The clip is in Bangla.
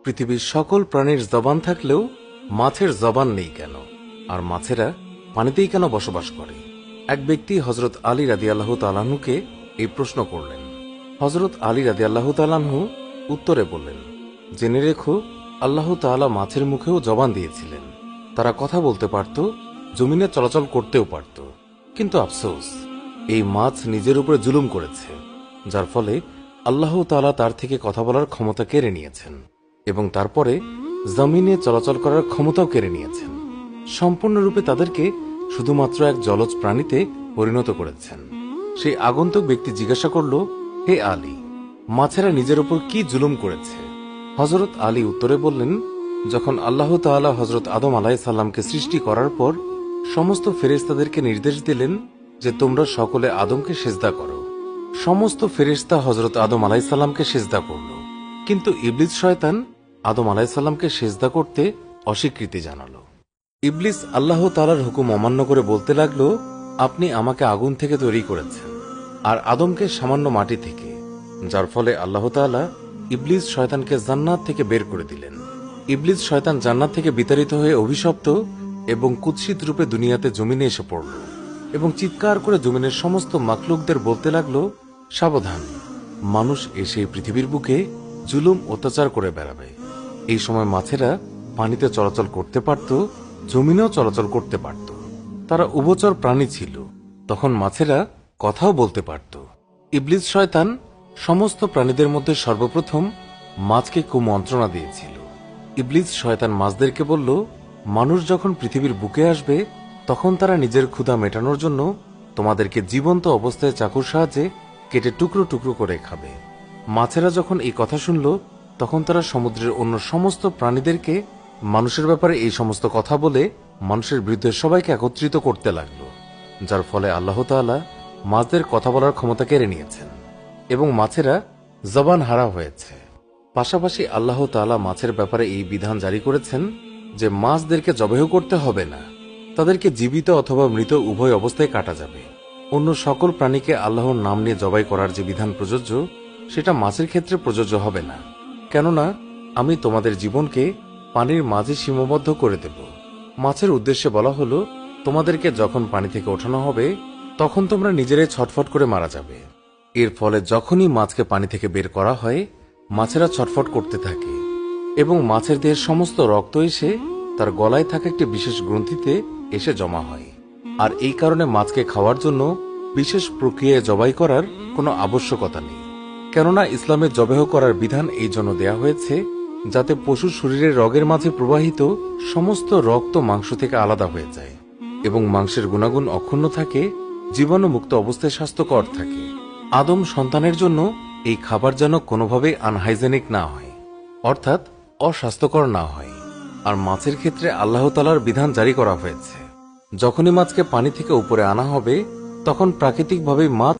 পৃথিবীর সকল প্রাণীর জবান থাকলেও মাছের জবান নেই কেন, আর মাছেরা পানিতেই কেন বসবাস করে? এক ব্যক্তি হযরত আলী রাদিয়াল্লাহু তাআলা আনহুকে এই প্রশ্ন করলেন। হযরত আলী রাদিয়াল্লাহু তাআলা আনহু উত্তরে বললেন, জেনে রেখো, আল্লাহ তাআলা মাছের মুখেও জবান দিয়েছিলেন। তারা কথা বলতে পারত, জমিনে চলাচল করতেও পারত, কিন্তু আফসোস, এই মাছ নিজের উপরে জুলুম করেছে, যার ফলে আল্লাহ তাআলা তার থেকে কথা বলার ক্ষমতা কেড়ে নিয়েছেন এবং তারপরে জমিনে চলাচল করার ক্ষমতাও কেড়ে নিয়েছেন। সম্পূর্ণরূপে তাদেরকে শুধুমাত্র এক জলজ প্রাণীতে পরিণত করেছেন। সেই আগন্তুক ব্যক্তি জিজ্ঞাসা করল, হে আলী, মাছেরা নিজের উপর কি জুলুম করেছে? হযরত আলী উত্তরে বললেন, যখন আল্লাহ তাআলা হযরত আদম আলাইহিস সালামকে সৃষ্টি করার পর সমস্ত ফেরেশতাদেরকে নির্দেশ দিলেন যে তোমরা সকলে আদমকে সিজদা করো। সমস্ত ফেরেশতা হযরত আদম আলাইহিস সালামকে সিজদা করল, কিন্তু ইবলিস শয়তান আদম আলাইহিস সালামকে সিজদা করতে অস্বীকৃতি জানালো। ইবলিস আল্লাহ তাআলার হুকুম অমান্য করে বলতে লাগলো, আপনি আমাকে আগুন থেকে তৈরি করেছেন আর আদমকে সামান্য মাটি থেকে, যার ফলে আল্লাহ তাআলা ইবলিস শয়তানকে জান্নাত থেকে বের করে দিলেন। ইবলিস শয়তান জান্নাত থেকে বিতাড়িত হয়ে অভিশপ্ত এবং কুৎসিত রূপে দুনিয়াতে জমিনে এসে পড়ল এবং চিৎকার করে জমিনের সমস্ত মাখলুকদের বলতে লাগলো, সাবধান, মানুষ এসে পৃথিবীর বুকে জুলুম অত্যাচার করে বেড়াবে। এই সময় মাছেরা পানিতে চলাচল করতে পারত, জমিনেও চলাচল করতে পারত। তারা উভচর প্রাণী ছিল। তখন মাছেরা কথাও বলতে পারত। ইবলিস শয়তান সমস্ত প্রাণীদের মধ্যে সর্বপ্রথম মাছকে কুমন্ত্রণা দিয়েছিল। ইবলিস শয়তান মাছদেরকে বলল, মানুষ যখন পৃথিবীর বুকে আসবে তখন তারা নিজের ক্ষুধা মেটানোর জন্য তোমাদেরকে জীবন্ত অবস্থায় চাকুর সাহায্যে কেটে টুকরো টুকরো করে খাবে। মাছেরা যখন এই কথা শুনল তখন তারা সমুদ্রের অন্য সমস্ত প্রাণীদেরকে মানুষের ব্যাপারে এই সমস্ত কথা বলে মানুষের বিরুদ্ধে সবাইকে একত্রিত করতে লাগল, যার ফলে আল্লাহ তাআলা মাছদের কথা বলার ক্ষমতা কেড়ে নিয়েছেন এবং মাছেরা জবান হারা হয়েছে। পাশাপাশি আল্লাহ তাআলা মাছের ব্যাপারে এই বিধান জারি করেছেন যে মাছদেরকে জবাই করতে হবে না, তাদেরকে জীবিত অথবা মৃত উভয় অবস্থায় কাটা যাবে। অন্য সকল প্রাণীকে আল্লাহর নাম নিয়ে জবাই করার যে বিধান প্রযোজ্য সেটা মাছের ক্ষেত্রে প্রযোজ্য হবে না, কেননা আমি তোমাদের জীবনকে পানির মাঝে সীমাবদ্ধ করে দেব। মাছের উদ্দেশ্যে বলা হলো, তোমাদেরকে যখন পানি থেকে ওঠানো হবে তখন তোমরা নিজেরাই ছটফট করে মারা যাবে। এর ফলে যখনই মাছকে পানি থেকে বের করা হয় মাছেরা ছটফট করতে থাকে এবং মাছের দেহের সমস্ত রক্ত এসে তার গলায় থাকা একটি বিশেষ গ্রন্থিতে এসে জমা হয়। আর এই কারণে মাছকে খাওয়ার জন্য বিশেষ প্রক্রিয়ায় জবাই করার কোনো আবশ্যকতা নেই, কেননা ইসলামে জবাই করার বিধান এই জন্য দেয়া হয়েছে যাতে পশুর শরীরের রগের মাঝে প্রবাহিত সমস্ত রক্ত মাংস থেকে আলাদা হয়ে যায় এবং মাংসের গুণাগুণ অক্ষুণ্ণ থাকে, জীবাণুমুক্ত অবস্থায় স্বাস্থ্যকর থাকে। আদম সন্তানের জন্য এই খাবার যেন কোনোভাবে আনহাইজেনিক না হয়, অর্থাৎ অস্বাস্থ্যকর না হয়। আর মাছের ক্ষেত্রে আল্লাহ তাআলার বিধান জারি করা হয়েছে, যখনই মাছকে পানি থেকে উপরে আনা হবে তখন প্রাকৃতিকভাবে মাছ